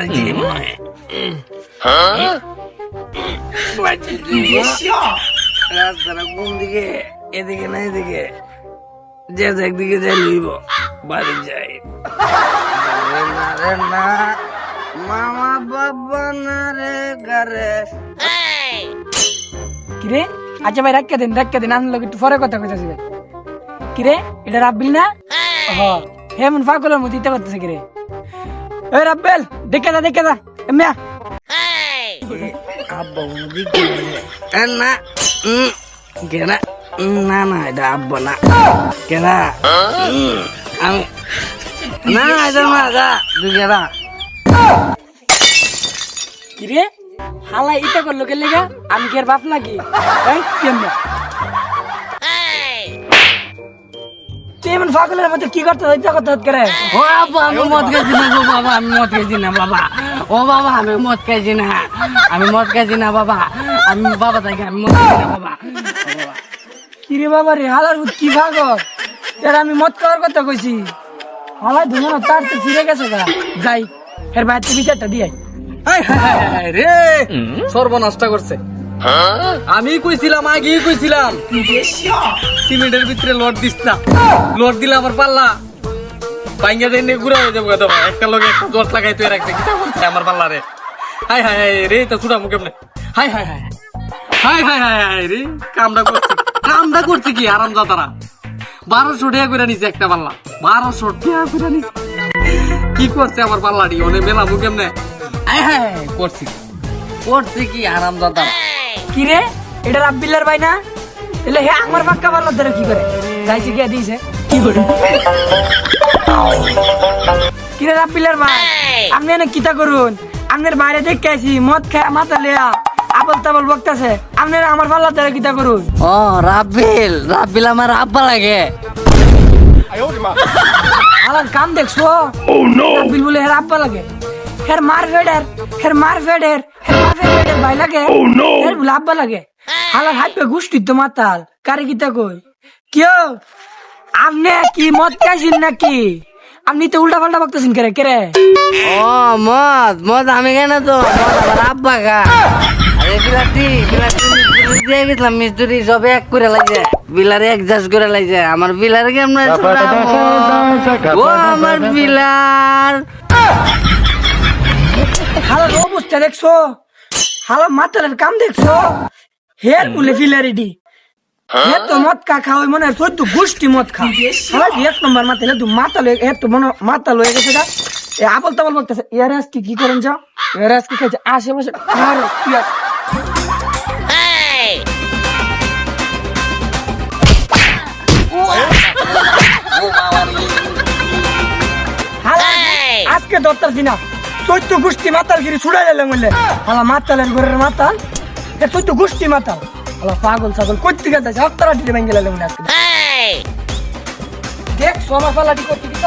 গেছি রাস্তাটা কোন দিকে? এদিকে না এদিকে? যে একদিকে যাই লইব বাড়ি যাই না মামা বাবা না রে গারে। কিরে আচ্ছা ভাই রাখকে দিন আমি লোক একটু পরে কথা কইতাছি ভাই। কিরে এটা রাব্বিল না? হেমন পাগলের মতো ইতে করতেছে কিরে। এ রাব্বেল দেখে দা এমিয়া আব্বা দিকে না কেনা না না এটা আব্বা না কেনা আমি না এটা না যা তুই কেনা কিরে হালা ইটা করলো কে লেগা? আমি কি আর বাপ নাকি? এই কেমনে তুই এমন পাগলের মতো কি করতে ইচ্ছা করতে করে? ও আব্বা আমি মদ খাইছি না গো বাবা, আমি মদ খাইছি না বাবা। ও বাবা আমি মদ খাইছি না, আমি মদ খাইছি না বাবা, আমি বাবা থাকি আমি মদ খাইছি না বাবা। কিরে বাবা রে হালার কি পাগল? এর আমি মদ খাওয়ার কথা কইছি। হালা ধুনো তার তো ফিরে গেছে গা। যাই এর বাইরে বিচারটা দিয়ে রে সর্বনাশটা করছে। আমি কইছিলাম আগেই কইছিলাম সিমেন্টের ভিতরে লোড দিস না, লোড দিলে আমার পাল্লা বাইঙ্গা দেন ঘুরা হয়ে যাবো। একটা লোক একটা দশ লাগাই তুই রাখছে কিটা করছে আমার পাল্লা রে। হাই হাই হাই রে তা ছুটামু কেমনে? High high high high high high high রে কামটা করছে কি আরাম যাতারা 1200 টাকা করে নিছে একটা পাল্লা, 1200 টাকা করে নিছে। কি করছে আমার পাল্লাটি অনেক মেলামু কেমনে? হাই হাই করছে কি আরাম যাতারা। কিরে এটা রাব্বিলের ভাই না? তাহলে হে আমার পাক্কা পাল্লার ধরে কি করে? যাইছে কি দিয়েছে কি করে? কিরে রাব্বিলের ভাই আপনি এনে কিতা করুন? আপনার বাইরে দেখে আছি মদ খায় মাথা লিয়া আবল তাবল বকতাছে, আপনারা আমার পাল্লার ধরে কিতা করুন? ও রাব্বিল আমার আব্বা লাগে। আমার কাম দেখছো? রাব্বিল বলে হের আব্বা লাগে, হের মার ফেডের ভাই লাগে, হের বলে আব্বা লাগে। হালার হাত পে গুষ্টির তো মাতাল কারে কিতা কই? কেউ আপনি কি মদ খাইছেন নাকি? আপনি তো উল্টা পাল্টা বকতেছেন কেরে? ও মদ আমি কেন তো মদ আমার আব্বা গা। আরে বিলাতি দিয়ে গেছিলাম মিস্ত্রি সব এক করে লাগে, বিলারে একজাস্ট করে লাগে। আমার বিলারে কেমন ও আমার বিলার হালার অবস্থা দেখছো? হালার মাতালের কাম দেখছো? হের বলে ফিলারিডি হে তো মদ খাওয়া মনে হয় চোদ্দ গোষ্ঠী মদ খা। হালার এক নম্বর মাতালে তুই মাতাল এর তো মনে মাতাল হয়ে গেছে গা। এ আবল তাবল বলতেছে ইয়ার আজকে কি করেন যাও, ইয়ার আজকে খাইছে আশেপাশে কারো কি আছে? আজকে ধরতাছি না চৈত্য গোষ্ঠী মাতাল গিরি ছুড়াই গেলে বললে হালা মাতালের ঘরের মাতাল এ চৈত্য গোষ্ঠী মাতাল হালা পাগল ছাগল করতে গেছে আপনারা ডিটে ভেঙে গেলে মনে আজকে দেখছো আমার পাল্লাটি করতে দিত